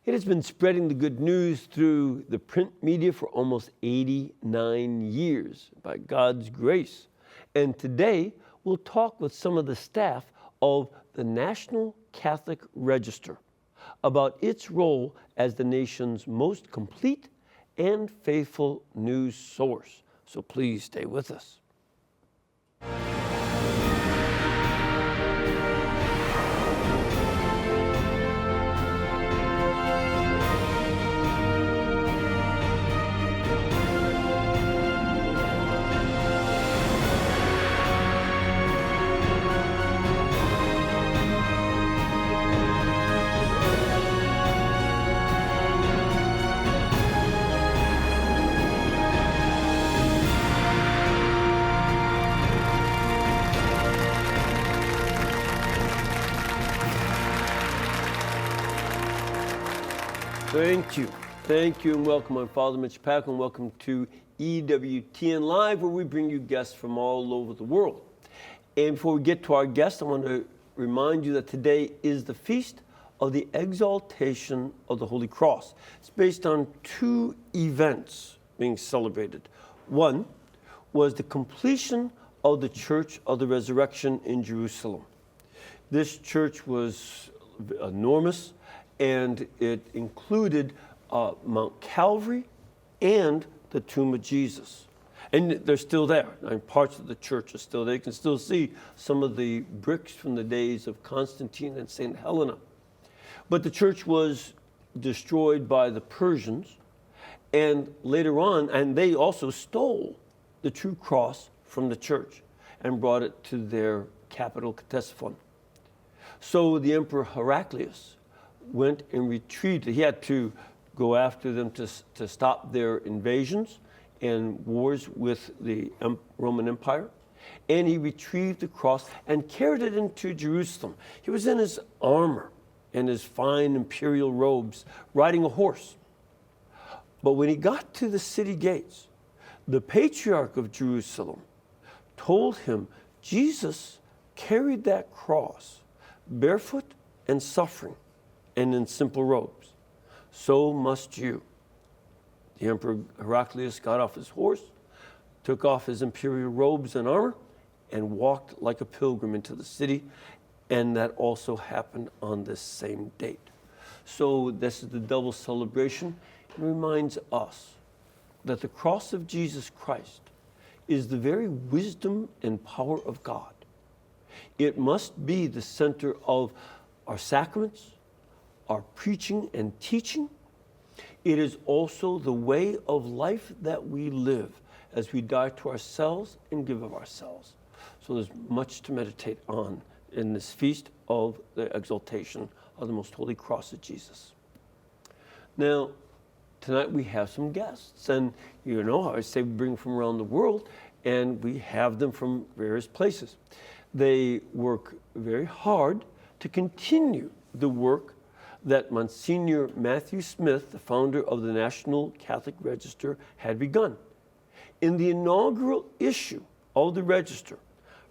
It has been spreading the good news through the print media for almost 89 years by God's grace. And today, we'll talk with some of the staff of the National Catholic Register about its role as the nation's most complete and faithful news source. So please stay with us. Thank you, and welcome. I'm Father Mitch Pacwa, and welcome to EWTN Live, where we bring you guests from all over the world. And before we get to our guests, I want to remind you that today is the feast of the exaltation of the Holy Cross. It's based on two events being celebrated. One was the completion of the Church of the Resurrection in Jerusalem. This church was enormous, and it included Mount Calvary and the tomb of Jesus. And they're still there. Parts of the church are still there. You can still see some of the bricks from the days of Constantine and St. Helena. But the church was destroyed by the Persians, and later on, and they also stole the true cross from the church and brought it to their capital, Ctesiphon. So the Emperor Heraclius went and retreated. He had to go after them to stop their invasions and wars with the Roman Empire. And he retrieved the cross and carried it into Jerusalem. He was in his armor and his fine imperial robes, riding a horse. But when he got to the city gates, the patriarch of Jerusalem told him Jesus carried that cross barefoot and suffering and in simple robes. So must you. The Emperor Heraclius got off his horse, took off his imperial robes and armor, and walked like a pilgrim into the city. And that also happened on this same date. So this is the double celebration. It reminds us that the cross of Jesus Christ is the very wisdom and power of God. It must be the center of our sacraments, our preaching and teaching. It is also the way of life that we live as we die to ourselves and give of ourselves. So there's much to meditate on in this feast of the exaltation of the most holy cross of Jesus. Now, tonight we have some guests, and you know how I say we bring from around the world, and we have them from various places. They work very hard to continue the work that Monsignor Matthew Smith, the founder of the National Catholic Register, had begun. In the inaugural issue of the Register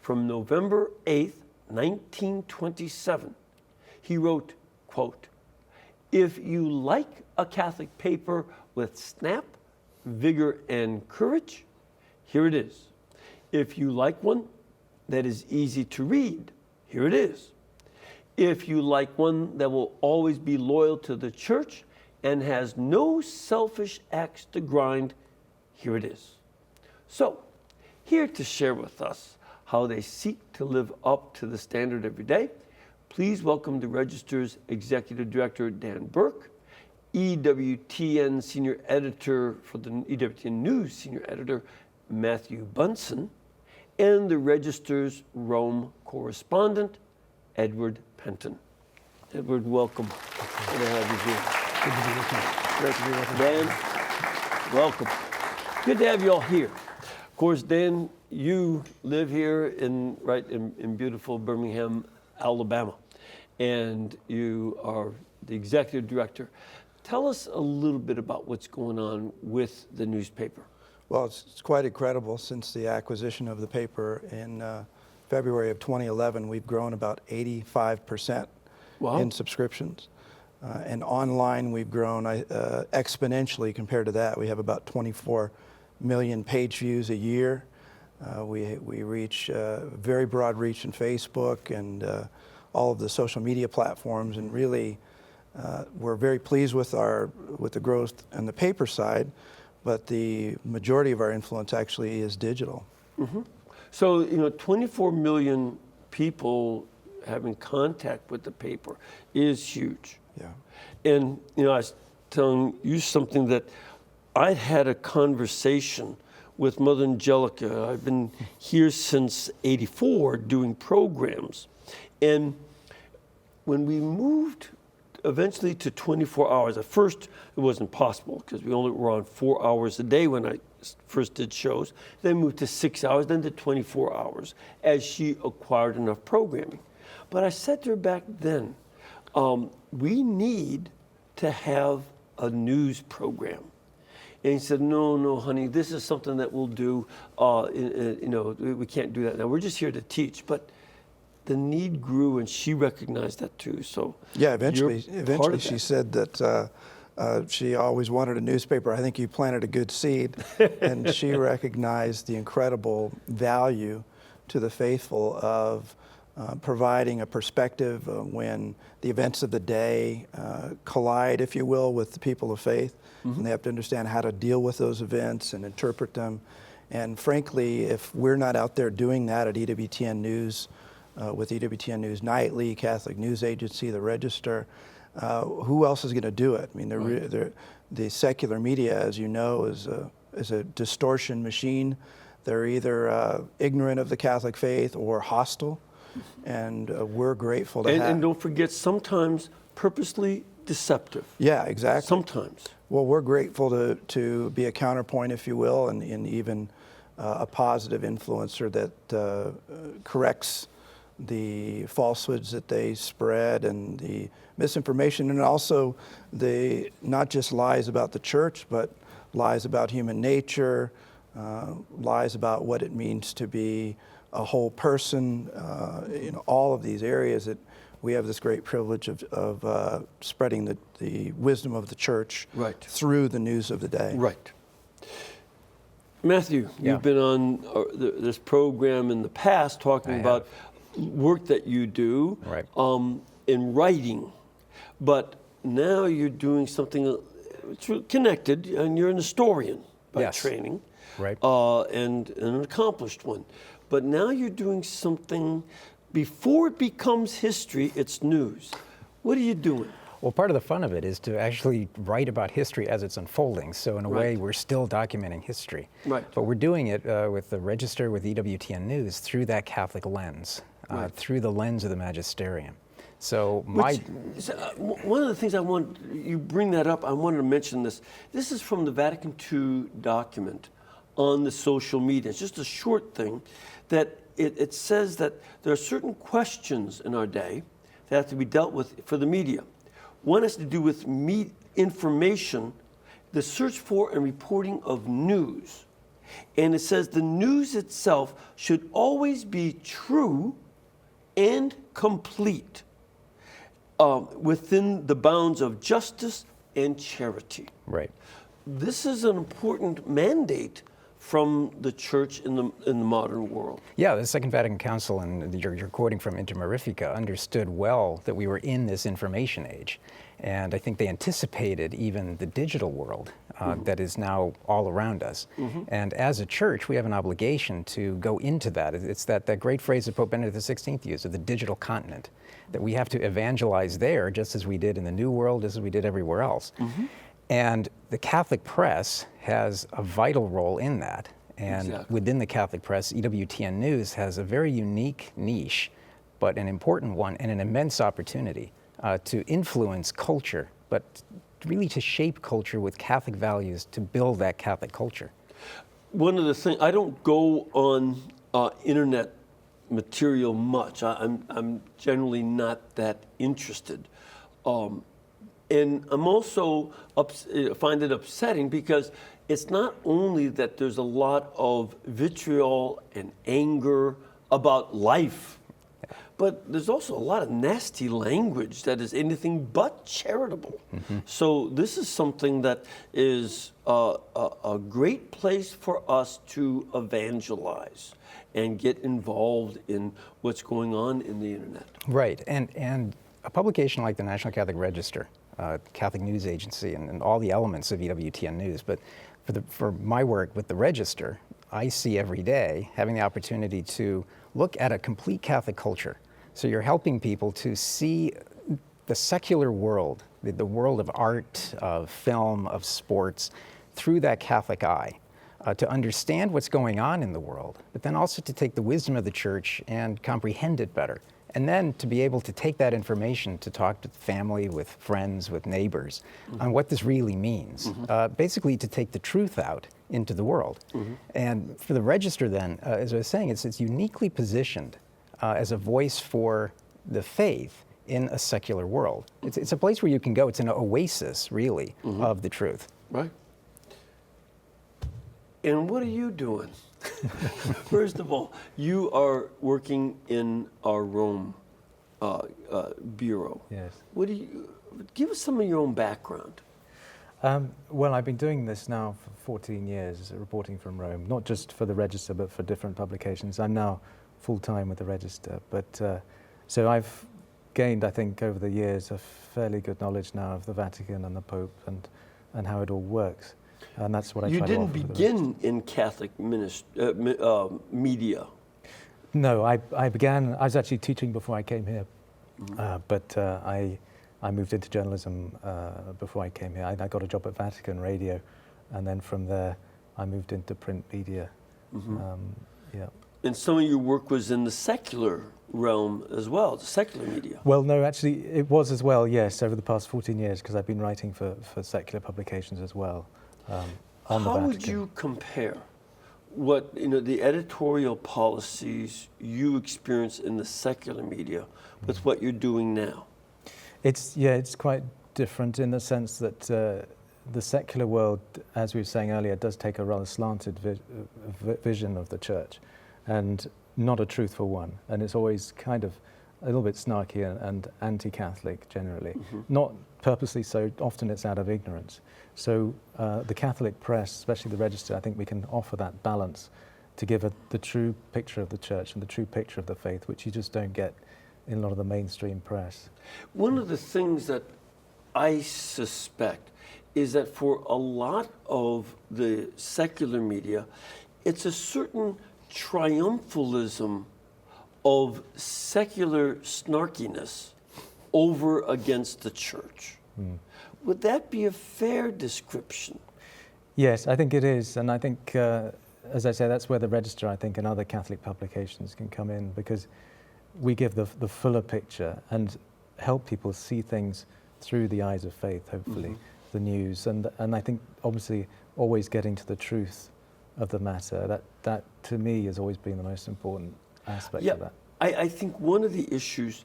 from November 8th, 1927, he wrote, quote, "If you like a Catholic paper with snap, vigor, and courage, here it is. If you like one that is easy to read, here it is. If you like one that will always be loyal to the church and has no selfish axe to grind, here it is." So, here to share with us how they seek to live up to the standard every day, please welcome the Register's Executive Director, Dan Burke, EWTN Senior Editor for the EWTN News Senior Editor, Matthew Bunson, and the Register's Rome correspondent, Edward Pentin. Edward, welcome. Good to have you here. Good to be with you. Great to be with you. Dan, welcome. Good to have you all here. Of course, Dan, you live here in beautiful Birmingham, Alabama, and you are the executive director. Tell us a little bit about what's going on with the newspaper. Well, it's quite incredible. Since the acquisition of the paper in February of 2011, we've grown about 85% Wow. in subscriptions. And online, we've grown exponentially compared to that. We have about 24 million page views a year. We reach very broad reach in Facebook and all of the social media platforms, and really we're very pleased with the growth on the paper side, but the majority of our influence actually is digital. Mm-hmm. So 24 million people having contact with the paper is huge. Yeah. And I was telling you something that I had a conversation with Mother Angelica. I've been here since '84 doing programs. And when we moved eventually to 24 hours, at first it wasn't possible because we only were on 4 hours a day when I first did shows. Then moved to 6 hours, then to 24 hours as she acquired enough programming. But I said to her back then, we need to have a news program. And he said, no, honey, this is something that we'll do. We can't do that now. We're just here to teach. But the need grew, and she recognized that too. So yeah, eventually she said that she always wanted a newspaper. I think you planted a good seed, and she recognized the incredible value to the faithful of providing a perspective when the events of the day collide, if you will, with the people of faith. Mm-hmm. And they have to understand how to deal with those events and interpret them. And frankly, if we're not out there doing that at EWTN News, with EWTN News Nightly, Catholic News Agency, the Register, who else is going to do it? I mean, the secular media, as you know, is a distortion machine. They're either ignorant of the Catholic faith or hostile, and we're grateful to have. And don't forget, sometimes purposely deceptive. Yeah, exactly. Sometimes. Well, we're grateful to be a counterpoint, if you will, and even a positive influencer that corrects the falsehoods that they spread and the misinformation, and also the not just lies about the church, but lies about human nature, lies about what it means to be a whole person, all of these areas that we have this great privilege of spreading the wisdom of the church through the news of the day. Right. Matthew, you've been on this program in the past talking about work that you do in writing, but now you're doing something connected, and you're an historian by training, and an accomplished one. But now you're doing something, before it becomes history, it's news. What are you doing? Well, part of the fun of it is to actually write about history as it's unfolding. So in a way, we're still documenting history. Right. But we're doing it with the Register, with EWTN News, through that Catholic lens, through the lens of the magisterium. So one of the things you bring that up, I wanted to mention this. This is from the Vatican II document on the social media. It's just a short thing that it says that there are certain questions in our day that have to be dealt with for the media. One has to do with information, the search for and reporting of news. And it says the news itself should always be true and complete within the bounds of justice and charity. Right. This is an important mandate from the church in the modern world. Yeah, the Second Vatican Council, and you're quoting from Inter Mirifica, understood well that we were in this information age. And I think they anticipated even the digital world that is now all around us. Mm-hmm. And as a church, we have an obligation to go into that. It's that great phrase that Pope Benedict XVI used, of the digital continent, that we have to evangelize there just as we did in the New World, as we did everywhere else. Mm-hmm. And the Catholic press has a vital role in that. And within the Catholic press, EWTN News has a very unique niche, but an important one and an immense opportunity to influence culture, but really to shape culture with Catholic values to build that Catholic culture. One of the things, I don't go on internet material much. I'm generally not that interested. And I'm also find it upsetting because it's not only that there's a lot of vitriol and anger about life But there's also a lot of nasty language that is anything but charitable. So this is something that is a great place for us to evangelize and get involved in what's going on in the internet. Right, and a publication like the National Catholic Register, Catholic News Agency, and all the elements of EWTN News, but for my work with the Register, I see every day having the opportunity to look at a complete Catholic culture. So you're helping people to see the secular world, the world of art, of film, of sports, through that Catholic eye, to understand what's going on in the world, but then also to take the wisdom of the Church and comprehend it better. And then to be able to take that information to talk to family, with friends, with neighbors, on what this really means. Basically to take the truth out into the world. And for the Register then, as I was saying, it's uniquely positioned as a voice for the faith in a secular world. It's a place where you can go. It's an oasis, really, of the truth. Right. And what are you doing? First of all, you are working in our Rome bureau. Yes. What do you give us some of your own background? Well, I've been doing this now for 14 years, reporting from Rome, not just for the Register, but for different publications. I'm now full-time with the Register, but so I've gained, I think, over the years, a fairly good knowledge now of the Vatican and the Pope and how it all works. And that's what I try to offer. You didn't begin in Catholic media. No, I was actually teaching before I came here, but I moved into journalism before I came here. I got a job at Vatican Radio, and then from there I moved into print media. Yeah. And some of your work was in the secular realm as well, the secular media. Well, no, actually it was as well, yes, over the past 14 years, because I've been writing for secular publications as well. On the How Vatican. would you compare what the editorial policies you experience in the secular media with what you're doing now? It's quite different in the sense that the secular world, as we were saying earlier, does take a rather slanted vision of the Church, and not a truthful one. And it's always kind of a little bit snarky and anti-Catholic generally. Not purposely so, often it's out of ignorance. So the Catholic press, especially the Register, I think we can offer that balance to give the true picture of the Church and the true picture of the faith, which you just don't get in a lot of the mainstream press. One of the things that I suspect is that for a lot of the secular media, it's a certain triumphalism of secular snarkiness over against the Church. Would that be a fair description? Yes, I think it is. And I think, as I say, that's where the Register, I think, and other Catholic publications can come in, because we give the fuller picture and help people see things through the eyes of faith, hopefully, the news. And I think, obviously, always getting to the truth of the matter. That to me, has always been the most important aspect of that. I think one of the issues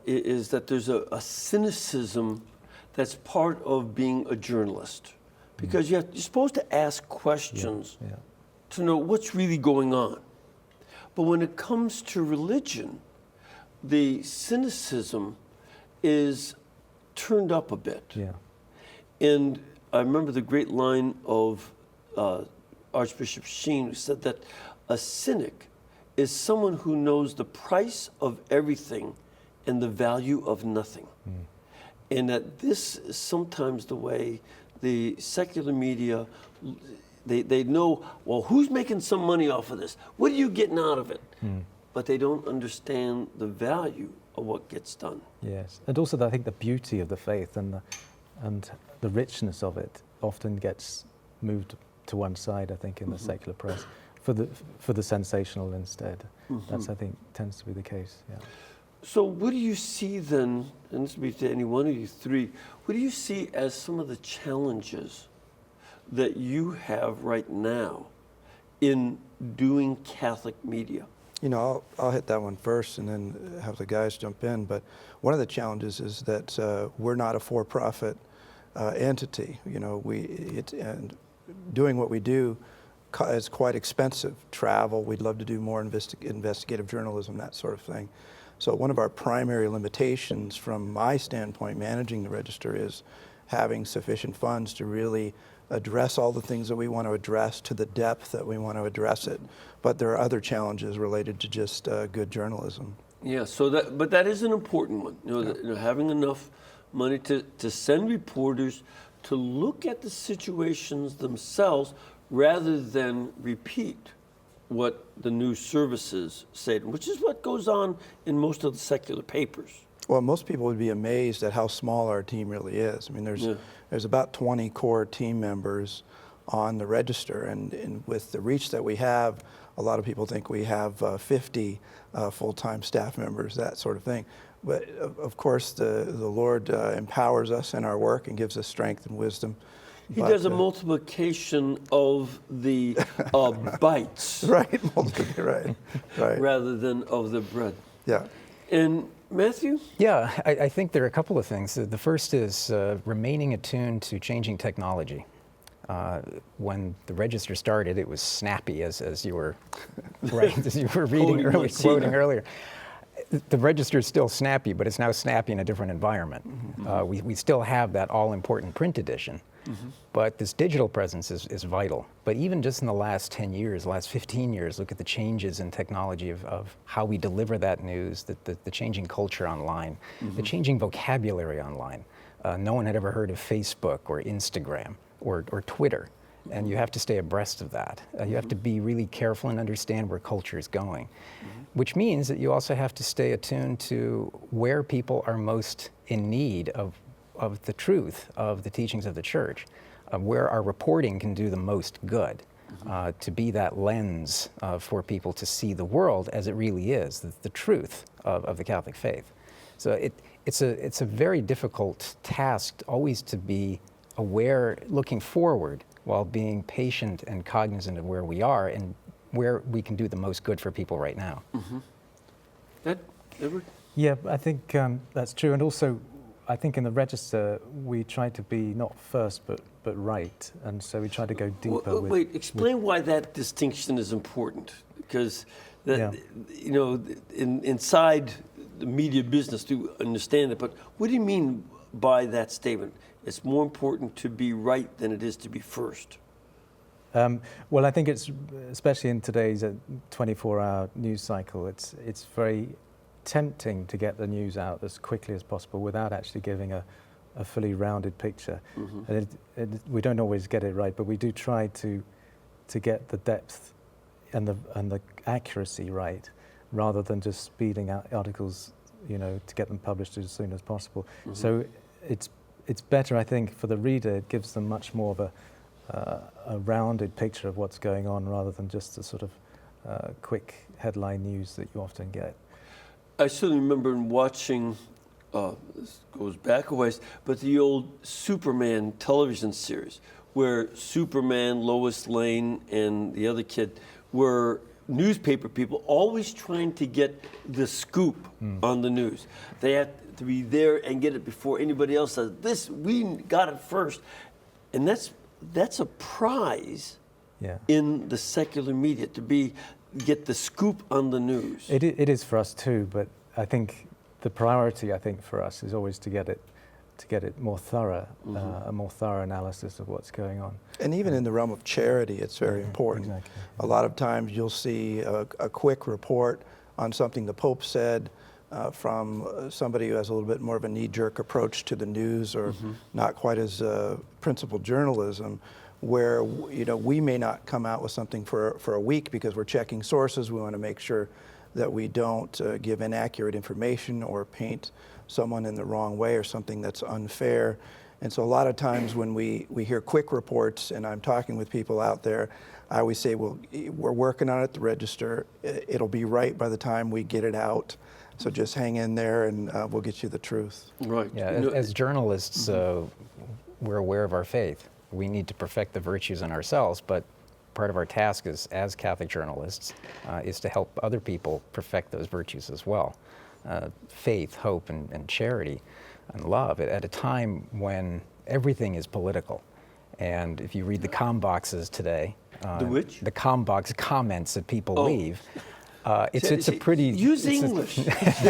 is that there's a cynicism that's part of being a journalist, because you're supposed to ask questions to know what's really going on. But when it comes to religion, the cynicism is turned up a bit. And I remember the great line of Archbishop Sheen, who said that a cynic is someone who knows the price of everything and the value of nothing. And that this is sometimes the way the secular media, they know, well, who's making some money off of this? What are you getting out of it? But they don't understand the value of what gets done. Yes, and also I think the beauty of the faith and the richness of it often gets moved to one side, I think, in the secular press for the sensational instead. That's, I think, tends to be the case. So what do you see then, and this would be to any one of you three, what do you see as some of the challenges that you have right now in doing Catholic media? I'll hit that one first and then have the guys jump in. But one of the challenges is that we're not a for-profit entity. And doing what we do is quite expensive. Travel, we'd love to do more investigative journalism, that sort of thing. So one of our primary limitations from my standpoint managing the Register is having sufficient funds to really address all the things that we want to address to the depth that we want to address it. But there are other challenges related to just good journalism. Yeah, but that is an important one. Having enough money to send reporters to look at the situations themselves rather than repeat what the news services say, which is what goes on in most of the secular papers. Well, most people would be amazed at how small our team really is. I mean, there's about 20 core team members on the Register, and with the reach that we have, a lot of people think we have 50 full-time staff members, that sort of thing. But of course, the Lord empowers us in our work and gives us strength and wisdom. He does a multiplication of the bytes. Right, right. Rather than of the bread. Yeah. And Matthew? Yeah, I think there are a couple of things. The first is remaining attuned to changing technology. When the Register started, it was snappy, as you were as you were quoting earlier. The Register is still snappy, but it's now snappy in a different environment. We still have that all-important print edition, but this digital presence is vital. But even just in the last 10 years, last 15 years, look at the changes in technology of how we deliver that news, the changing culture online, the changing vocabulary online. No one had ever heard of Facebook or Instagram or Twitter, and you have to stay abreast of that. You have to be really careful and understand where culture is going, which means that you also have to stay attuned to where people are most in need of the truth of the teachings of the church, where our reporting can do the most good, to be that lens for people to see the world as it really is, the truth of the Catholic faith. So it's a very difficult task always to be aware, looking forward, while being patient and cognizant of where we are and where we can do the most good for people right now. Edward? Yeah, I think that's true. And also, I think in the Register, we try to be not first, but right. And so we try to go deeper. Wait, explain why that distinction is important. Because, inside the media business, to understand it. But what do you mean by that statement? It's more important to be right than it is to be first. Well, I think it's, especially in today's 24-hour news cycle, it's very tempting to get the news out as quickly as possible without actually giving a fully rounded picture. And we don't always get it right, but we do try to get the depth and the accuracy right, rather than just speeding out articles, to get them published as soon as possible. So it's better, I think, for the reader. It gives them much more of a rounded picture of what's going on, rather than just the sort of quick headline news that you often get. I certainly remember watching, this goes back a ways, but the old Superman television series, where Superman, Lois Lane, and the other kid were newspaper people, always trying to get the scoop on the news. They had to be there and get it before anybody else says, this, we got it first. And that's a prize in the secular media, to get the scoop on the news. It is for us too, but I think the priority, for us is always to get it more thorough, a more thorough analysis of what's going on. And even in the realm of charity, it's very important. Exactly. A lot of times you'll see a quick report on something the Pope said from somebody who has a little bit more of a knee-jerk approach to the news, or not quite as principled journalism, where we may not come out with something for a week because we're checking sources. We want to make sure that we don't give inaccurate information or paint someone in the wrong way or something that's unfair. And so a lot of times when we hear quick reports, and I'm talking with people out there, I always say, well, we're working on it at the Register. It'll be right by the time we get it out. So just hang in there, and we'll get you the truth. Right. Yeah, as journalists, we're aware of our faith. We need to perfect the virtues in ourselves, but part of our task as Catholic journalists is to help other people perfect those virtues as well. Faith, hope, and charity, and love, at a time when everything is political. And if you read the comm boxes today, The which? The box comments that people leave. It's a pretty... Use English.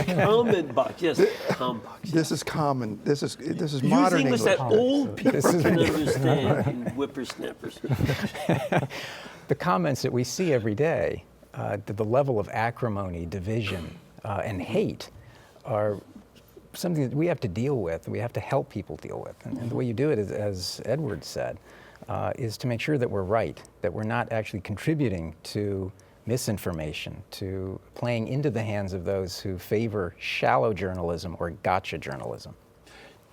Comment box, yes, com box. This is common. This is Use modern English that old people This is- can understand, you whippersnappers. The comments that we see every day, the level of acrimony, division, and hate are something that we have to deal with, we have to help people deal with. And the way you do it, is, as Edward said, is to make sure that we're right, that we're not actually contributing to misinformation, to playing into the hands of those who favor shallow journalism or gotcha journalism.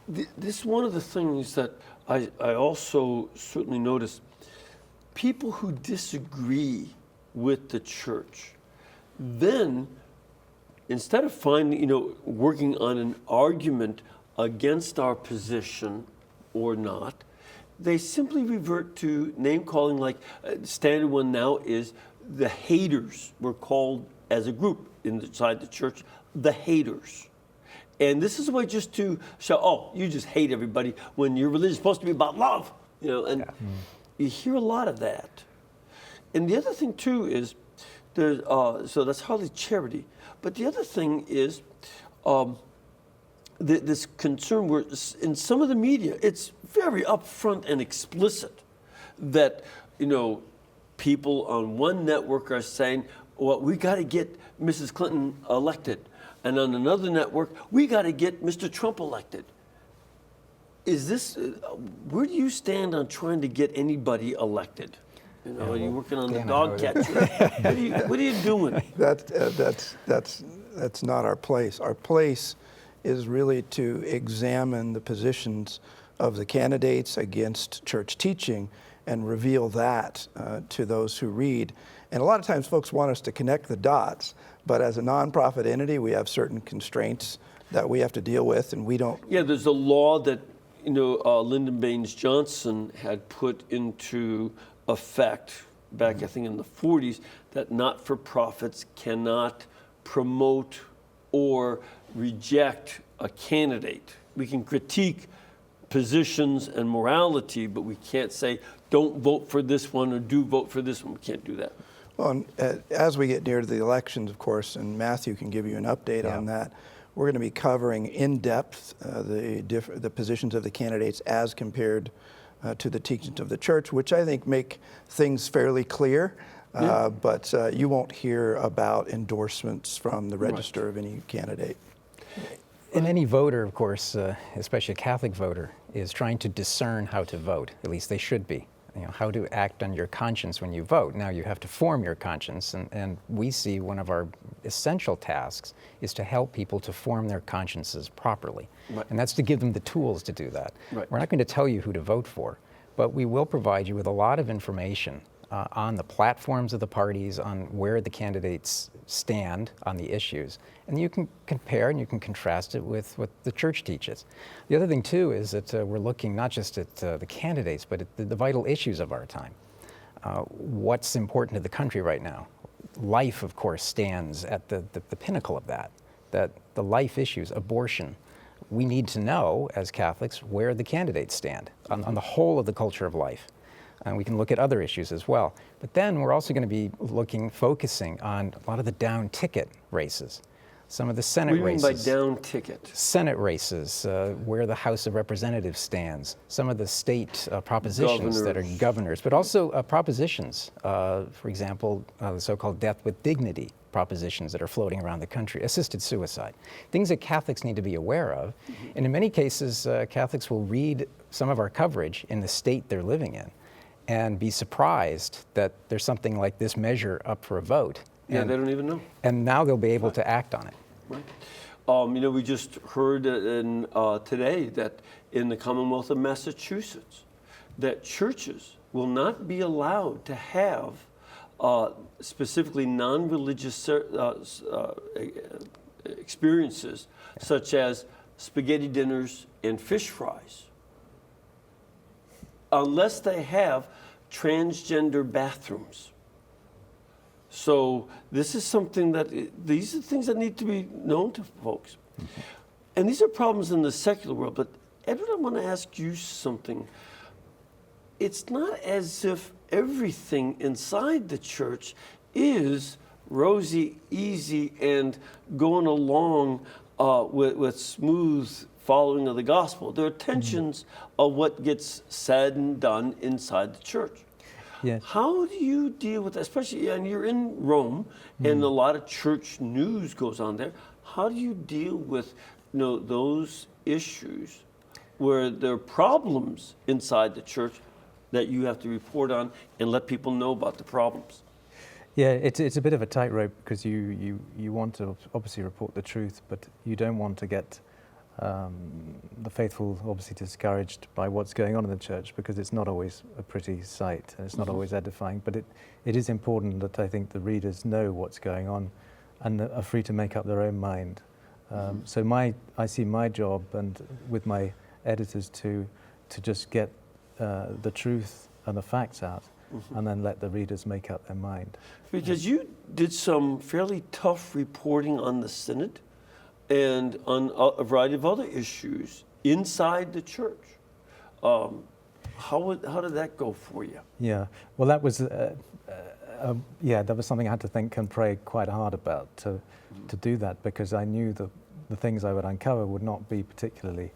This is one of the things that I also certainly noticed. People who disagree with the church, then instead of working on an argument against our position or not, they simply revert to name calling. Like standard one now is the haters were called as a group inside the church, the haters. And this is a way just to show, oh, you just hate everybody when your religion is supposed to be about love, and you hear a lot of that. And the other thing too is, so that's hardly charity, but the other thing is this concern where in some of the media, it's very upfront and explicit that, people on one network are saying, well, we got to get Mrs. Clinton elected. And on another network, we got to get Mr. Trump elected. Is this, where do you stand on trying to get anybody elected? Are you working on the dog catcher? What are you doing? That's not our place. Our place is really to examine the positions of the candidates against church teaching and reveal that to those who read. And a lot of times folks want us to connect the dots, but as a nonprofit entity, we have certain constraints that we have to deal with, and we don't... Yeah, there's a law that, Lyndon Baines Johnson had put into effect back, I think, in the 40s, that not-for-profits cannot promote or reject a candidate. We can critique positions and morality, but we can't say, don't vote for this one or do vote for this one. We can't do that. Well, as we get near to the elections, of course, and Matthew can give you an update on that, we're going to be covering in depth the positions of the candidates as compared to the teachings of the church, which I think make things fairly clear. But you won't hear about endorsements from the register of any candidate. And any voter, of course, especially a Catholic voter, is trying to discern how to vote. At least they should be. How to act on your conscience when you vote. Now you have to form your conscience, and we see one of our essential tasks is to help people to form their consciences properly. Right. And that's to give them the tools to do that. Right. We're not going to tell you who to vote for, but we will provide you with a lot of information on the platforms of the parties, on where the candidates stand on the issues. And you can compare and you can contrast it with what the church teaches. The other thing, too, is that we're looking not just at the candidates, but at the vital issues of our time. What's important to the country right now? Life, of course, stands at the pinnacle of that the life issues, abortion. We need to know, as Catholics, where the candidates stand on the whole of the culture of life. And we can look at other issues as well. But then we're also going to be focusing on a lot of the down ticket races. Some of the Senate races. What do you mean by down ticket? Senate races, where the House of Representatives stands. Some of the state propositions that are governors, but also propositions. For example, the so-called death with dignity propositions that are floating around the country, assisted suicide. Things that Catholics need to be aware of. And in many cases, Catholics will read some of our coverage in the state they're living in and be surprised that there's something like this measure up for a vote. Yeah, they don't even know. And now they'll be able to act on it. Right. We just heard today that in the Commonwealth of Massachusetts, that churches will not be allowed to have specifically non-religious experiences, such as spaghetti dinners and fish fries, unless they have transgender bathrooms. So this is something that, these are things that need to be known to folks. Mm-hmm. And these are problems in the secular world. But Edward, I want to ask you something. It's not as if everything inside the church is rosy, easy, and going along with smooth following of the gospel. There are tensions of what gets said and done inside the church. Yes. How do you deal with that? Especially, and you're in Rome, and a lot of church news goes on there. How do you deal with those issues where there are problems inside the church that you have to report on and let people know about the problems? Yeah, it's a bit of a tightrope because you want to obviously report the truth, but you don't want to get the faithful obviously discouraged by what's going on in the church, because it's not always a pretty sight and it's not always edifying. But it is important that I think the readers know what's going on and are free to make up their own mind. So I see my job and with my editors to just get the truth and the facts out, and then let the readers make up their mind. Because you did some fairly tough reporting on the synod and on a variety of other issues inside the church. How did that go for you? Yeah, well, that was that was something I had to think and pray quite hard about to do that, because I knew that the things I would uncover would not be particularly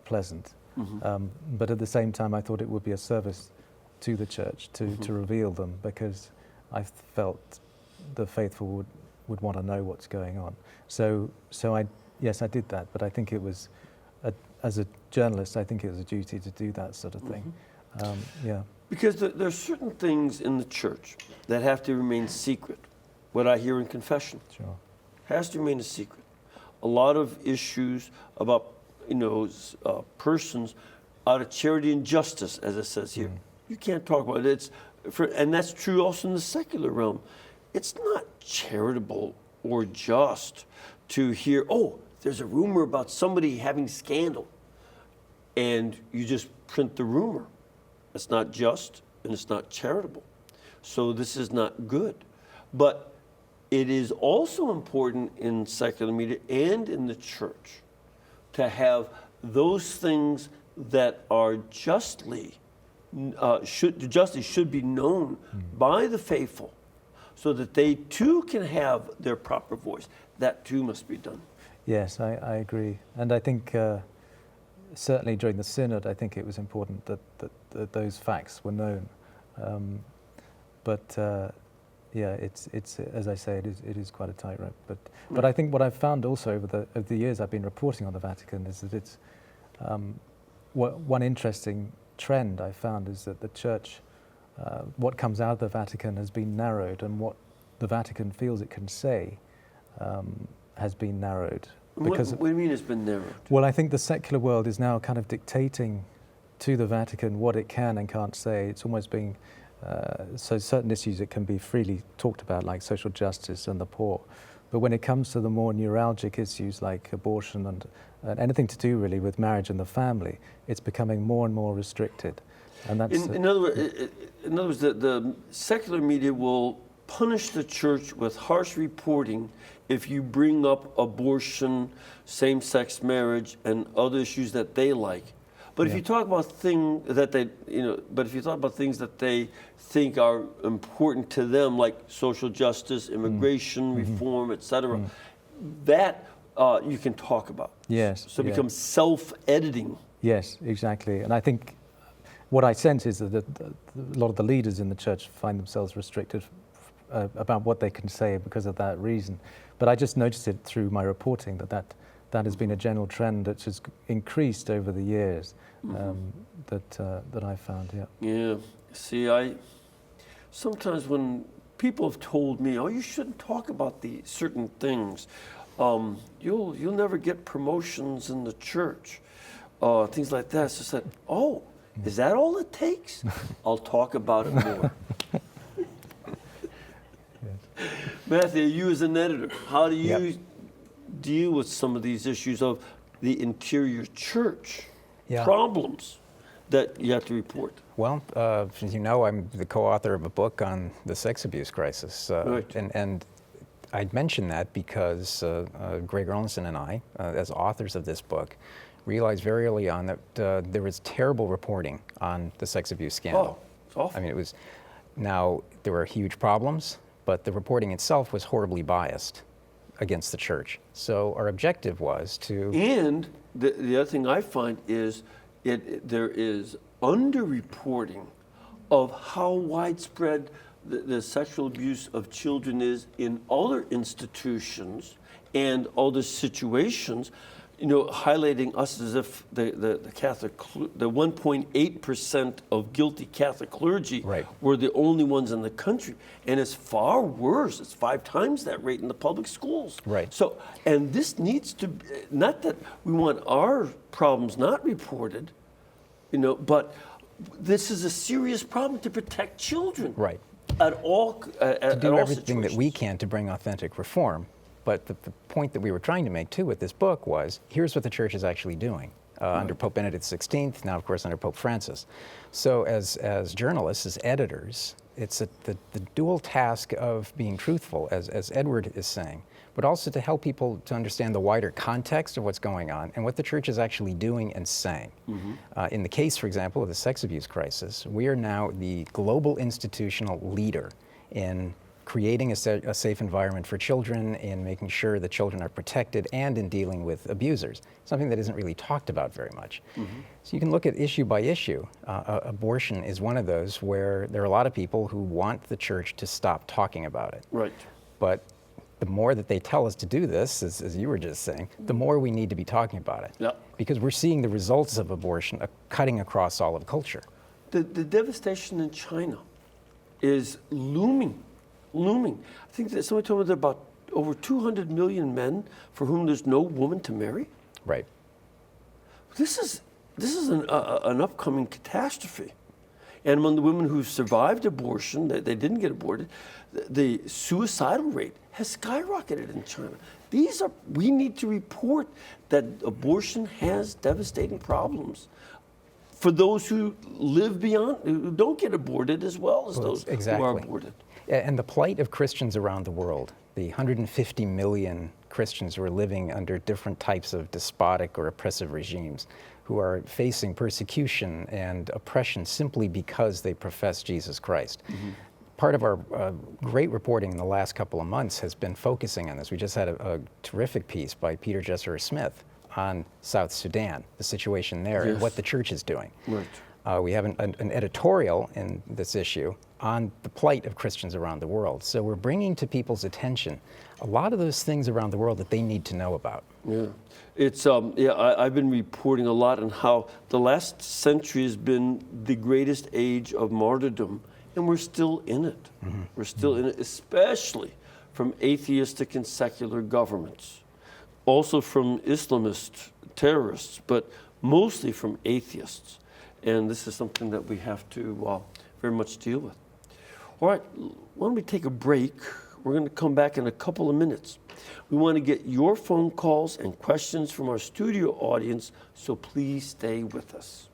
pleasant. But at the same time, I thought it would be a service to the church to reveal them, because I felt the faithful would want to know what's going on. So I did that, but I think it was, as a journalist, I think it was a duty to do that sort of thing. Because there are certain things in the church that have to remain secret. What I hear in confession has to remain a secret. A lot of issues about persons out of charity and justice, as it says here. You can't talk about it. And that's true also in the secular realm. It's not charitable or just to hear, there's a rumor about somebody having scandal, and you just print the rumor. It's not just, and it's not charitable. So this is not good. But it is also important in secular media and in the church to have those things that are justly should be known by the faithful, so that they too can have their proper voice. That too must be done. Yes, I agree. And I think certainly during the synod, I think it was important that those facts were known. It's as I say, it is quite a tightrope. But I think what I've found also over the years I've been reporting on the Vatican is that it's one interesting trend I found is that the church, what comes out of the Vatican has been narrowed, and what the Vatican feels it can say has been narrowed. Because what do you mean it's been narrowed? Well, I think the secular world is now kind of dictating to the Vatican what it can and can't say. It's almost being, so certain issues it can be freely talked about, like social justice and the poor. But when it comes to the more neuralgic issues like abortion and anything to do really with marriage and the family, it's becoming more and more restricted. And that's in other words, the secular media will punish the church with harsh reporting if you bring up abortion, same-sex marriage, and other issues that they like. But if you talk about things that they think are important to them, like social justice, immigration reform, etc., that you can talk about. Yes. So it becomes self-editing. Yes, exactly. And I think what I sense is that a lot of the leaders in the church find themselves restricted about what they can say because of that reason. But I just noticed it through my reporting that has been a general trend that has increased over the years that I found. Yeah. See, sometimes when people have told me, you shouldn't talk about the certain things. You'll never get promotions in the church, things like that. So I said, is that all it takes? I'll talk about it more. Matthew, you as an editor, how do you deal with some of these issues of the interior church problems that you have to report? Well, as you know, I'm the co-author of a book on the sex abuse crisis. And I'd mention that because Greg Erlandson and I, as authors of this book, realized very early on that there was terrible reporting on the sex abuse scandal. It's awful. I mean, it was Now, there were huge problems, but the reporting itself was horribly biased against the church. So our objective was to... And the other thing I find is there is underreporting of how widespread the sexual abuse of children is in other institutions and other situations, highlighting us as if the Catholic, the 1.8% of guilty Catholic clergy were the only ones in the country. And it's far worse. It's 5 times that rate in the public schools. Right. So, and this needs to, not that we want our problems not reported, but this is a serious problem to protect children. Right. At all, to do everything that we can to bring authentic reform. But the point that we were trying to make, too, with this book was, here's what the church is actually doing under Pope Benedict XVI, now, of course, under Pope Francis. So as journalists, as editors, it's the dual task of being truthful, as Edward is saying, but also to help people to understand the wider context of what's going on and what the church is actually doing and saying. In the case, for example, of the sex abuse crisis, we are now the global institutional leader in creating a safe environment for children, in making sure that children are protected, and in dealing with abusers, something that isn't really talked about very much. So you can look at issue by issue. Abortion is one of those where there are a lot of people who want the church to stop talking about it. Right. But the more that they tell us to do this, as you were just saying, the more we need to be talking about it. Yeah. Because we're seeing the results of abortion cutting across all of culture. The devastation in China is looming. I think that somebody told me there are about over 200 million men for whom there's no woman to marry. Right. This is an upcoming catastrophe. And among the women who survived abortion, they didn't get aborted, the suicidal rate has skyrocketed in China. We need to report that abortion has devastating problems for those who live beyond, who don't get aborted as well as those who are aborted. And the plight of Christians around the world, the 150 million Christians who are living under different types of despotic or oppressive regimes, who are facing persecution and oppression simply because they profess Jesus Christ. Part of our great reporting in the last couple of months has been focusing on this. We just had a terrific piece by Peter Jesser Smith on South Sudan, the situation there, and what the church is doing. Right. We have an editorial in this issue on the plight of Christians around the world. So we're bringing to people's attention a lot of those things around the world that they need to know about. Yeah, it's I've been reporting a lot on how the last century has been the greatest age of martyrdom, and we're still in it. We're still in it, especially from atheistic and secular governments, also from Islamist terrorists, but mostly from atheists. And this is something that we have to very much deal with. All right, why don't we take a break? We're going to come back in a couple of minutes. We want to get your phone calls and questions from our studio audience, so please stay with us.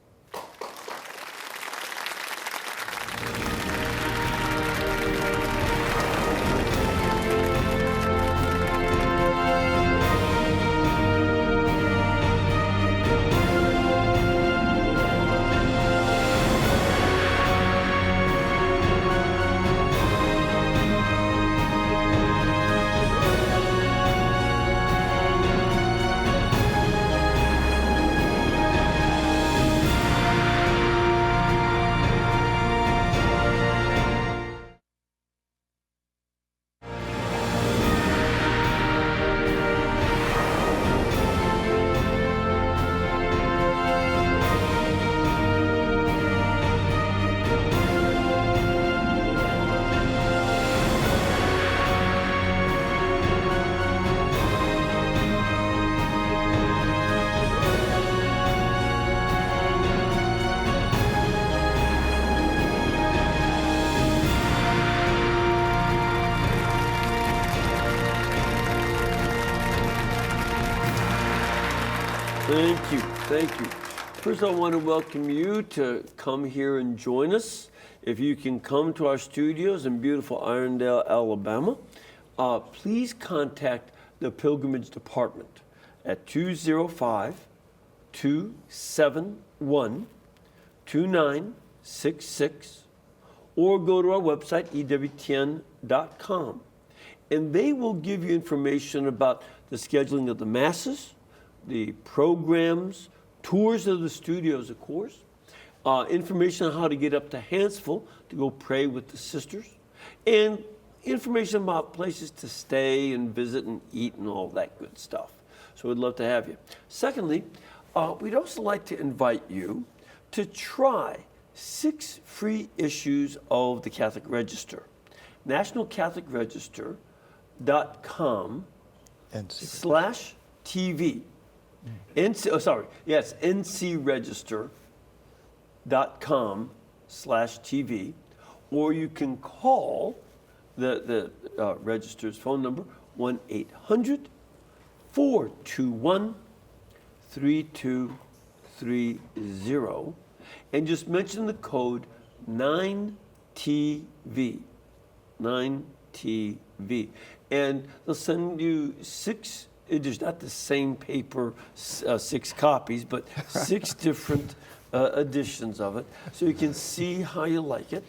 Thank you. First, I want to welcome you to come here and join us. If you can come to our studios in beautiful Irondale, Alabama, please contact the Pilgrimage Department at 205-271-2966, or go to our website, EWTN.com. And they will give you information about the scheduling of the masses, the programs, tours of the studios, of course, information on how to get up to Hansville to go pray with the sisters, and information about places to stay and visit and eat and all that good stuff. So we'd love to have you. Secondly, we'd also like to invite you to try 6 free issues of the Catholic Register. nationalcatholicregister.com/TV. ncregister.com/TV, or you can call the register's phone number, 1-800-421-3230, and just mention the code 9TV. 9TV. And they'll send you 6, there's not the same paper, 6 copies, but 6 different editions of it, so you can see how you like it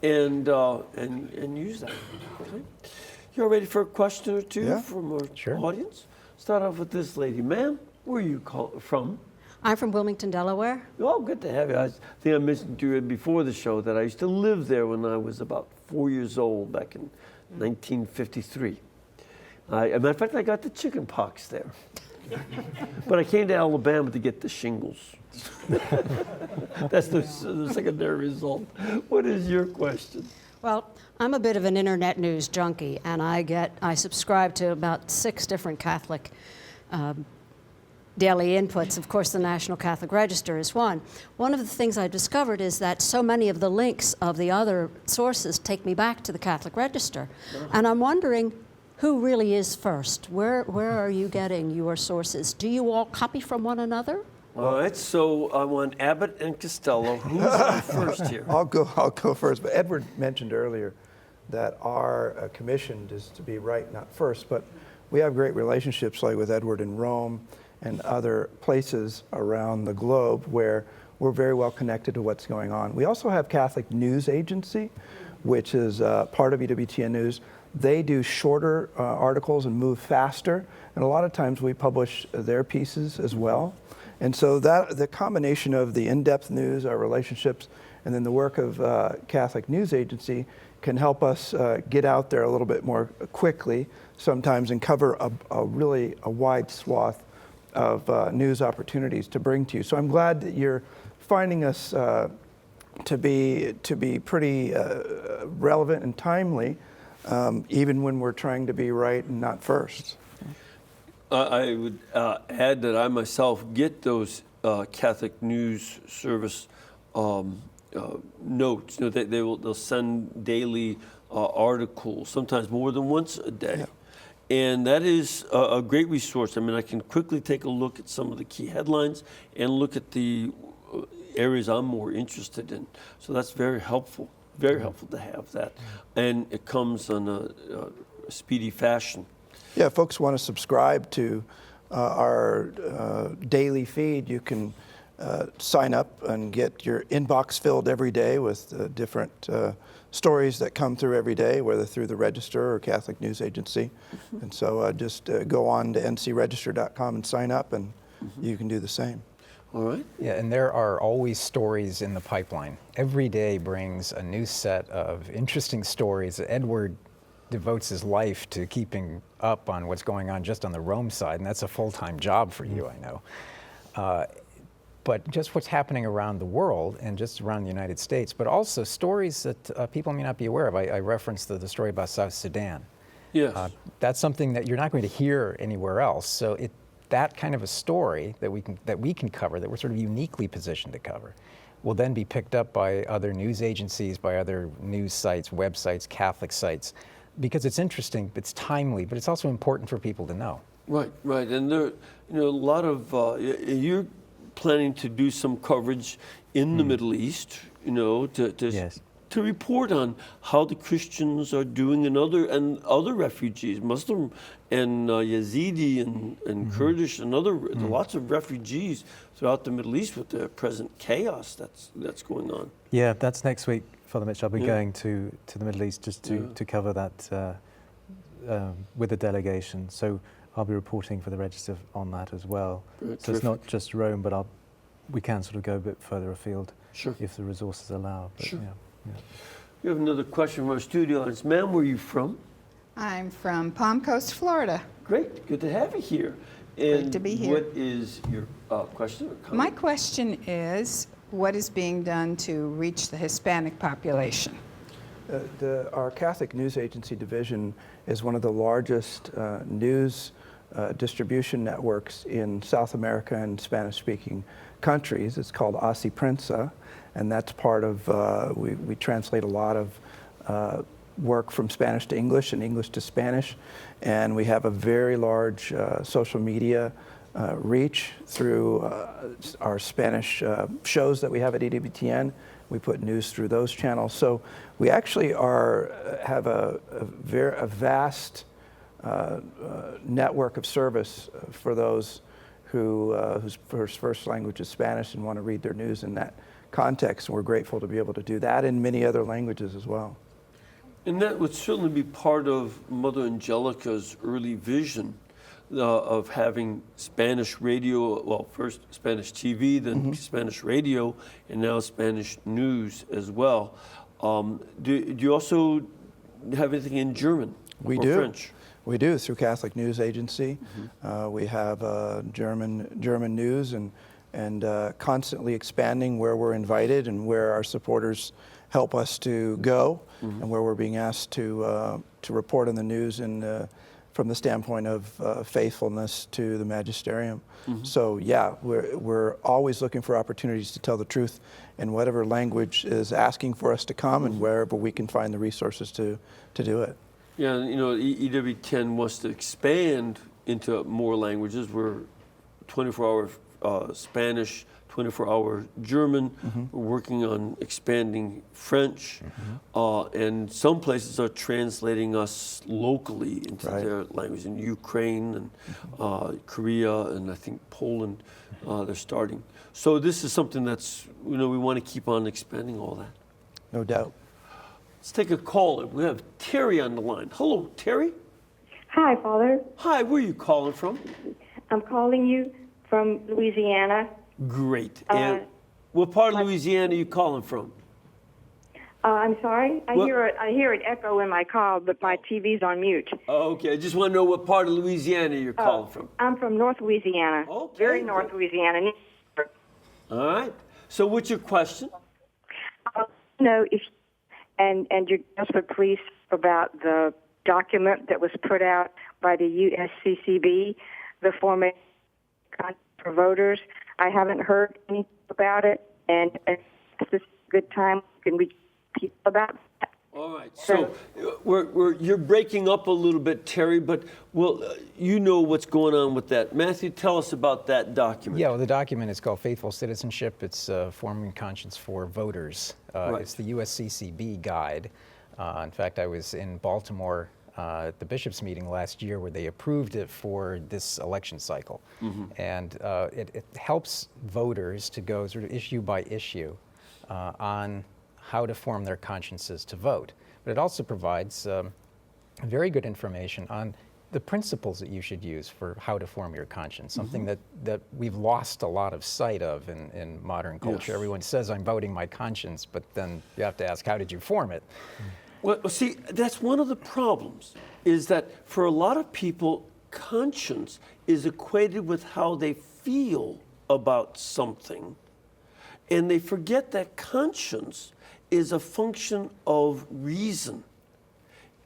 and use that. Okay. You all ready for a question or two from our audience? Start off with this lady. Ma'am, where are you from? I'm from Wilmington, Delaware. Oh, good to have you. I think I mentioned to you before the show that I used to live there when I was about 4 years old back in 1953. As a matter of fact, I got the chicken pox there. But I came to Alabama to get the shingles. That's the secondary result. What is your question? Well, I'm a bit of an internet news junkie, and I subscribe to about 6 different Catholic daily inputs. Of course, the National Catholic Register is one. One of the things I discovered is that so many of the links of the other sources take me back to the Catholic Register. And I'm wondering who really is first? Where are you getting your sources? Do you all copy from one another? All right, so I want Abbott and Costello. Who's on first here? I'll go first. But Edward mentioned earlier that our commission is to be right, not first. But we have great relationships, like with Edward in Rome and other places around the globe where we're very well connected to what's going on. We also have Catholic News Agency, which is part of EWTN News. They do shorter articles and move faster, and a lot of times we publish their pieces as well. And so that the combination of the in-depth news, our relationships, and then the work of Catholic News Agency can help us get out there a little bit more quickly sometimes and cover a really wide swath of news opportunities to bring to you. So I'm glad that you're finding us to be pretty relevant and timely, even when we're trying to be right and not first. I would add that I myself get those Catholic News Service notes. You know, they'll send daily articles, sometimes more than once a day. Yeah. And that is a great resource. I mean, I can quickly take a look at some of the key headlines and look at the areas I'm more interested in. So that's very helpful to have that. And it comes on a speedy fashion. Yeah, if folks want to subscribe to our daily feed, you can sign up and get your inbox filled every day with different stories that come through every day, whether through the Register or Catholic News Agency. Mm-hmm. And so just go on to ncregister.com and sign up, and you can do the same. All right. Yeah, and there are always stories in the pipeline. Every day brings a new set of interesting stories. Edward devotes his life to keeping up on what's going on just on the Rome side, and that's a full-time job for you, I know. But just what's happening around the world and just around the United States, but also stories that people may not be aware of. I referenced the story about South Sudan. Yes. That's something that you're not going to hear anywhere else. So that kind of a story that we can cover, that we're sort of uniquely positioned to cover, will then be picked up by other news agencies, by other news sites, websites, Catholic sites, because it's interesting, it's timely, but it's also important for people to know. Right, and there, a lot of you're planning to do some coverage in the Middle East, Yes. to report on how the Christians are doing and other refugees, Muslim and Yazidi and Kurdish and lots of refugees throughout the Middle East with the present chaos that's going on. Yeah, that's next week Father Mitch, I'll be going to the Middle East just to cover that with the delegation. So I'll be reporting for the Register on that as well. So it's not just Rome, but we can sort of go a bit further afield if the resources allow. But We have another question from our studio audience. Ma'am, where are you from? I'm from Palm Coast, Florida. Great, good to have you here. Great And to be here. what is your question or comment? My question is, what is being done to reach the Hispanic population? Our Catholic News Agency division is one of the largest news distribution networks in South America and Spanish-speaking countries. It's called Así Prensa, and that's part of, we translate a lot of work from Spanish to English and English to Spanish, and we have a very large social media reach through our Spanish shows that we have at EWTN. We put news through those channels. So we actually have a vast network of service for those whose first language is Spanish and want to read their news in that context. And we're grateful to be able to do that in many other languages as well. And that would certainly be part of Mother Angelica's early vision of having Spanish radio, well, first Spanish TV, then Spanish radio, and now Spanish news as well. Do you also have anything in German or French? We do, through Catholic News Agency. We have German news and constantly expanding where we're invited and where our supporters help us to go, and where we're being asked to report on the news from the standpoint of faithfulness to the magisterium. So yeah, we're always looking for opportunities to tell the truth in whatever language is asking for us to come, and wherever we can find the resources to do it. Yeah, you know, EWTN wants to expand into more languages. We're 24-hour Spanish, 24-hour German. We're working on expanding French, and some places are translating us locally into their language. In Ukraine and Korea, and I think Poland, they're starting. So this is something that's, we want to keep on expanding all that. No doubt. Let's take a call. We have Terry on the line. Hello, Terry. Hi, Father. Hi, where are you calling from? I'm calling you from Louisiana. Great. And what part of Louisiana are you calling from? I'm sorry. I hear an echo in my call, but my TV's on mute. Oh, okay. I just want to know what part of Louisiana you're calling from. I'm from North Louisiana. Okay. Very North Louisiana. All right. So what's your question? No, if and your answer, please, about the document that was put out by the USCCB, the formation for voters. I haven't heard anything about it, and it's a good time can we people about that. All right. So you're breaking up a little bit, Terry, but you know what's going on with that. Matthew, tell us about that document. Yeah, well, the document is called Faithful Citizenship. It's Forming Conscience for Voters. It's the USCCB guide. In fact, I was in Baltimore at the bishops' meeting last year where they approved it for this election cycle. And it helps voters to go sort of issue by issue on how to form their consciences to vote. But it also provides very good information on the principles that you should use for how to form your conscience, something that we've lost a lot of sight of in modern culture. Everyone says, I'm voting my conscience, but then you have to ask, how did you form it? Well, see, that's one of the problems, is that for a lot of people, conscience is equated with how they feel about something. And they forget that conscience is a function of reason.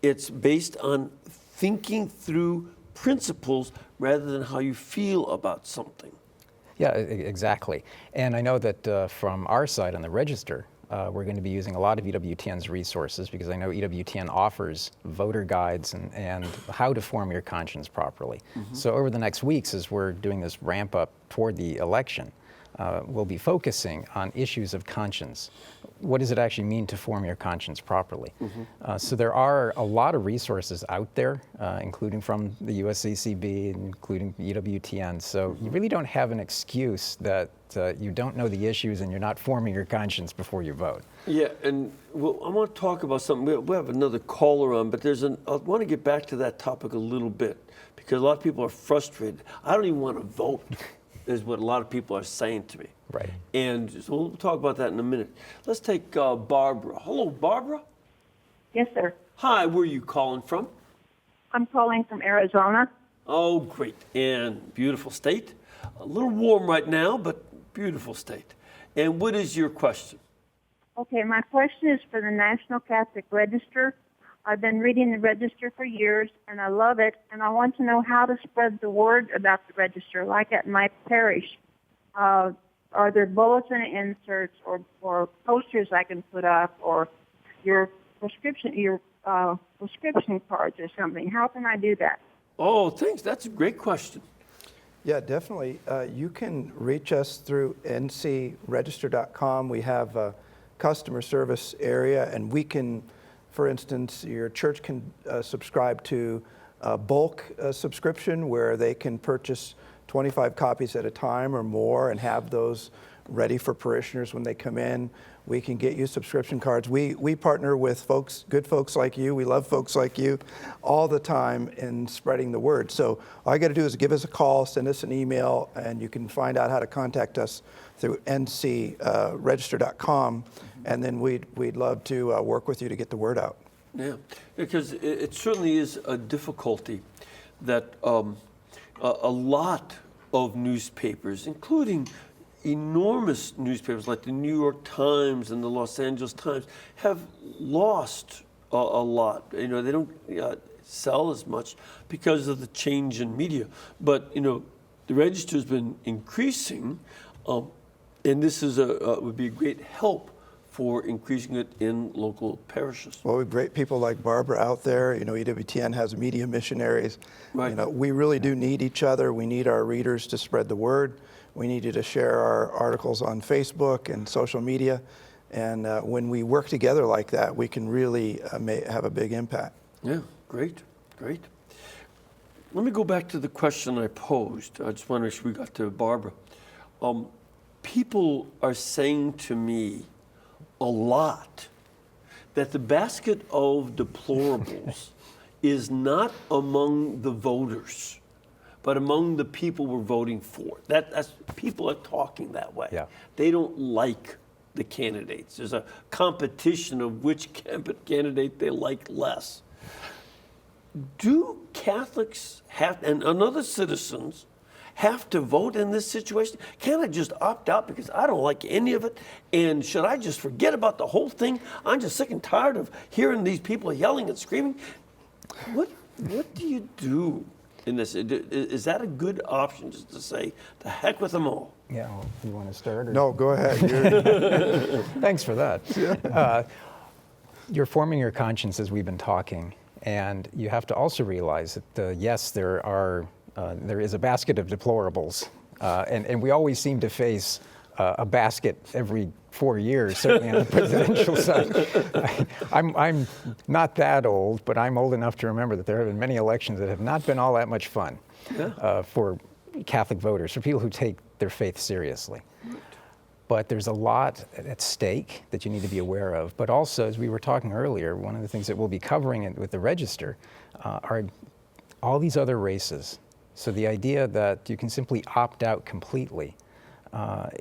It's based on thinking through principles rather than how you feel about something. Yeah, exactly. And I know that from our side on the Register, we're going to be using a lot of EWTN's resources, because I know EWTN offers voter guides and how to form your conscience properly. So over the next weeks, as we're doing this ramp up toward the election, will be focusing on issues of conscience. What does it actually mean to form your conscience properly? So there are a lot of resources out there, including from the USCCB, including EWTN. So you really don't have an excuse that you don't know the issues and you're not forming your conscience before you vote. Yeah, and I want to talk about something. We have another caller on, but I want to get back to that topic a little bit because a lot of people are frustrated. I don't even want to vote, is what a lot of people are saying to me. Right. And so we'll talk about that in a minute. Let's take Barbara. Hello, Barbara. Yes, sir. Hi, where are you calling from? I'm calling from Arizona. Oh, great. And beautiful state. A little warm right now, but beautiful state. And what is your question? Okay, my question is for the National Catholic Register. I've been reading the Register for years, and I love it, and I want to know how to spread the word about the Register, like at my parish. Are there bulletin inserts or posters I can put up, or your prescription cards or something? How can I do that? Oh, thanks. That's a great question. Yeah, definitely. You can reach us through ncregister.com. We have a customer service area, and we can, for instance, your church can subscribe to a bulk subscription where they can purchase 25 copies at a time or more and have those ready for parishioners when they come in. We can get you subscription cards. We partner with good folks like you. We love folks like you all the time in spreading the word. So all you got to do is give us a call, send us an email, and you can find out how to contact us through ncregister.com, and then we'd love to work with you to get the word out. Yeah, because it certainly is a difficulty that a lot of newspapers, including enormous newspapers like the New York Times and the Los Angeles Times, have lost a lot. You know, they don't sell as much because of the change in media. But you know, the Register has been increasing, and this is would be a great help for increasing it in local parishes. Well, we have great people like Barbara out there. You know, EWTN has media missionaries. Right. You know, we really do need each other. We need our readers to spread the word. We need you to share our articles on Facebook and social media. And when we work together like that, we can really have a big impact. Yeah, great, great. Let me go back to the question I posed. I just want to make sure we got to Barbara. People are saying to me a lot that the basket of deplorables is not among the voters, but among the people we're voting for. That's people are talking that way. Yeah. They don't like the candidates. There's a competition of which candidate they like less. Do Catholics and other citizens have to vote in this situation? Can't I just opt out because I don't like any of it? And should I just forget about the whole thing? I'm just sick and tired of hearing these people yelling and screaming. What do you do in this? Is that a good option, just to say, the heck with them all? Yeah, well, you want to start? Or? No, go ahead. Thanks for that. You're forming your conscience as we've been talking, and you have to also realize that, yes, there is a basket of deplorables, and we always seem to face a basket every 4 years, certainly on the presidential side. I'm not that old, but I'm old enough to remember that there have been many elections that have not been all that much fun for Catholic voters, for people who take their faith seriously. But there's a lot at stake that you need to be aware of. But also, as we were talking earlier, one of the things that we'll be covering with the Register are all these other races. So the idea that you can simply opt out completely,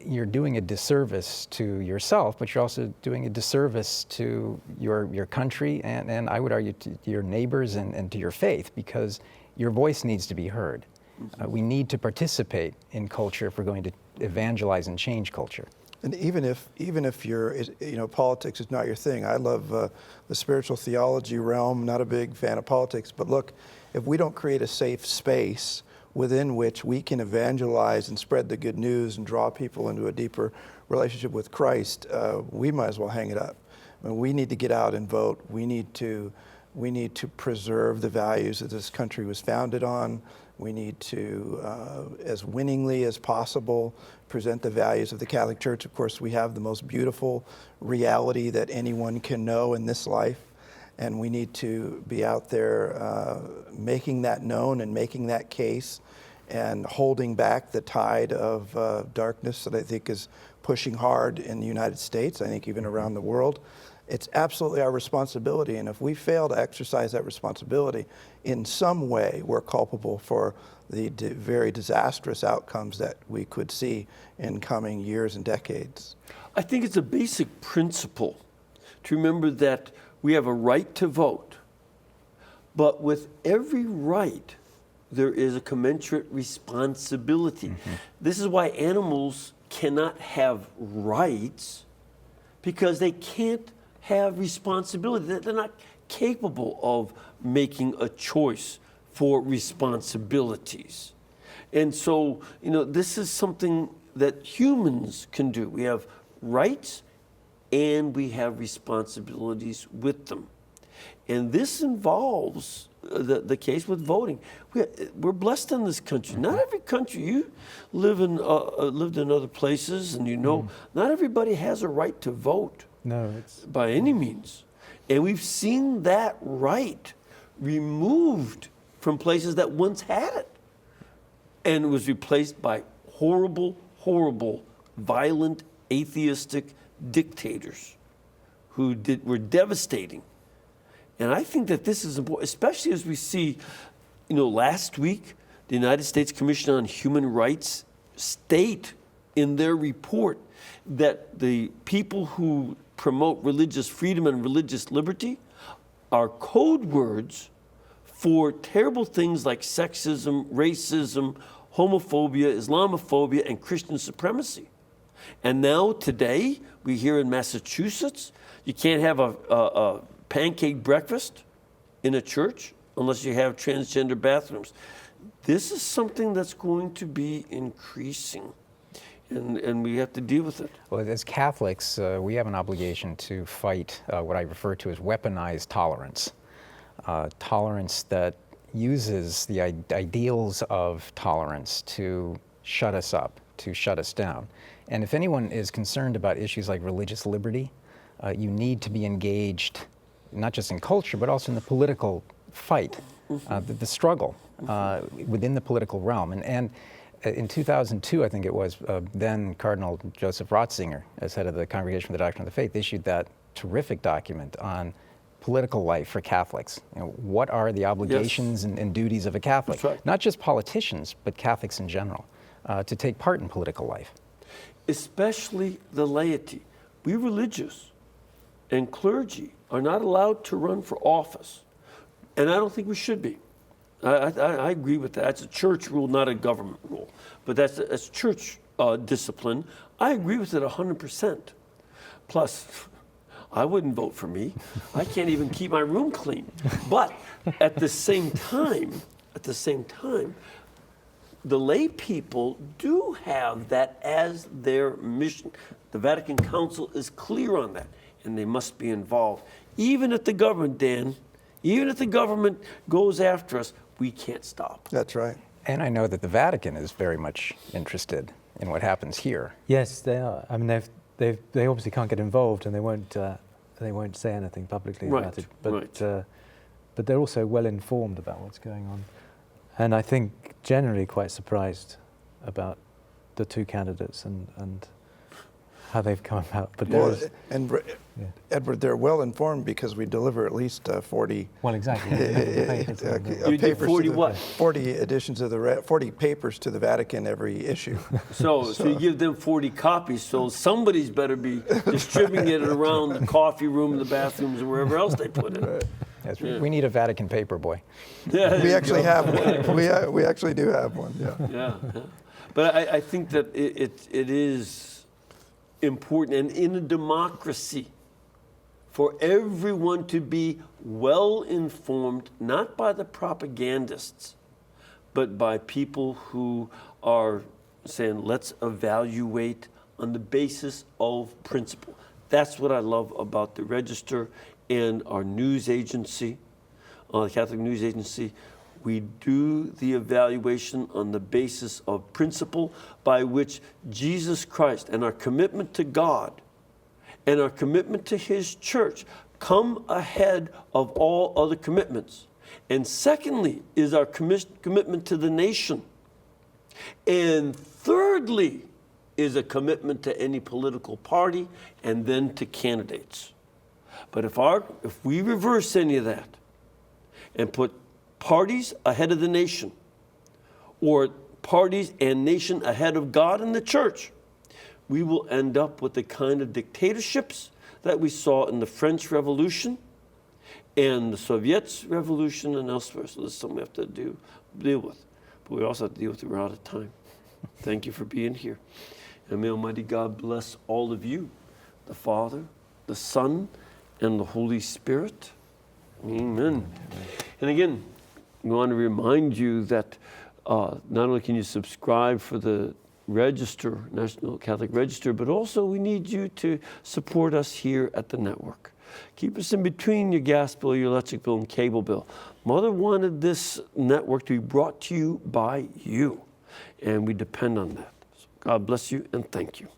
you're doing a disservice to yourself, but you're also doing a disservice to your country and I would argue to your neighbors and to your faith, because your voice needs to be heard. We need to participate in culture if we're going to evangelize and change culture. And even if politics is not your thing, I love the spiritual theology realm. Not a big fan of politics, but look, if we don't create a safe space within which we can evangelize and spread the good news and draw people into a deeper relationship with Christ, we might as well hang it up. I mean, we need to get out and vote. We need to preserve the values that this country was founded on. We need to, as winningly as possible, present the values of the Catholic Church. Of course, we have the most beautiful reality that anyone can know in this life, and we need to be out there making that known and making that case and holding back the tide of darkness that I think is pushing hard in the United States, I think even around the world. It's absolutely our responsibility, and if we fail to exercise that responsibility, in some way we're culpable for the very disastrous outcomes that we could see in coming years and decades. I think it's a basic principle to remember that we have a right to vote, but with every right, there is a commensurate responsibility. Mm-hmm. This is why animals cannot have rights, because they can't have responsibility. They're not capable of making a choice for responsibilities. And so, this is something that humans can do. We have rights and we have responsibilities with them. And this involves the case with voting. We're blessed in this country. Not every country, you lived in other places, and not everybody has a right to vote. No, it's by any means. And we've seen that right removed from places that once had it. And it was replaced by horrible, horrible, violent, atheistic dictators who were devastating. And I think that this is important, especially as we see, last week, the United States Commission on Human Rights state in their report that the people who promote religious freedom and religious liberty are code words for terrible things like sexism, racism, homophobia, Islamophobia, and Christian supremacy. And now, today, we hear in Massachusetts, you can't have a pancake breakfast in a church unless you have transgender bathrooms. This is something that's going to be increasing. And we have to deal with it. Well, as Catholics, we have an obligation to fight what I refer to as weaponized tolerance. Tolerance that uses the ideals of tolerance to shut us up, to shut us down. And if anyone is concerned about issues like religious liberty, you need to be engaged, not just in culture, but also in the political fight, the struggle within the political realm. And in 2002, I think it was, then Cardinal Joseph Ratzinger, as head of the Congregation for the Doctrine of the Faith, issued that terrific document on political life for Catholics. What are the obligations and duties of a Catholic? That's right. Not just politicians, but Catholics in general, to take part in political life. Especially the laity. We religious and clergy are not allowed to run for office. And I don't think we should be. I agree with that. That's a church rule, not a government rule. But that's church discipline. I agree with it 100%. Plus, I wouldn't vote for me. I can't even keep my room clean. But at the same time, the lay people do have that as their mission. The Vatican Council is clear on that, and they must be involved. Even if the government, Dan, even if the government goes after us, we can't stop. That's right. And I know that the Vatican is very much interested in what happens here. Yes, they are. I mean, they obviously can't get involved, and they won't say anything publicly about it. But they're also well informed about what's going on, and I think generally quite surprised about the two candidates and how they've come about. But Edward, they're well informed because we deliver at least 40. Well, exactly. You did 40 what? 40 editions of 40 papers to the Vatican every issue. So you give them 40 copies. So somebody's better be distributing it around the coffee room, the bathrooms, and wherever else they put it. Right. Yes, we need a Vatican paper boy. Yeah, we actually have one. We actually do have one. Yeah. But I think that it is important, and in a democracy, for everyone to be well informed, not by the propagandists, but by people who are saying, let's evaluate on the basis of principle. That's what I love about the Register and our news agency, the Catholic News Agency. We do the evaluation on the basis of principle by which Jesus Christ and our commitment to God and our commitment to His church come ahead of all other commitments. And secondly is our commitment to the nation. And thirdly is a commitment to any political party and then to candidates. But if we reverse any of that and put parties ahead of the nation, or parties and nation ahead of God and the church, we will end up with the kind of dictatorships that we saw in the French Revolution and the Soviet Revolution and elsewhere. So this is something we have to deal with. But we also have to deal with it. We're out of time. Thank you for being here. And may Almighty God bless all of you, the Father, the Son, and the Holy Spirit. Amen. And again, we want to remind you that not only can you subscribe for the Register, National Catholic Register, but also we need you to support us here at the network. Keep us in between your gas bill, your electric bill, and cable bill. Mother wanted this network to be brought to you by you, and we depend on that. So God bless you and thank you.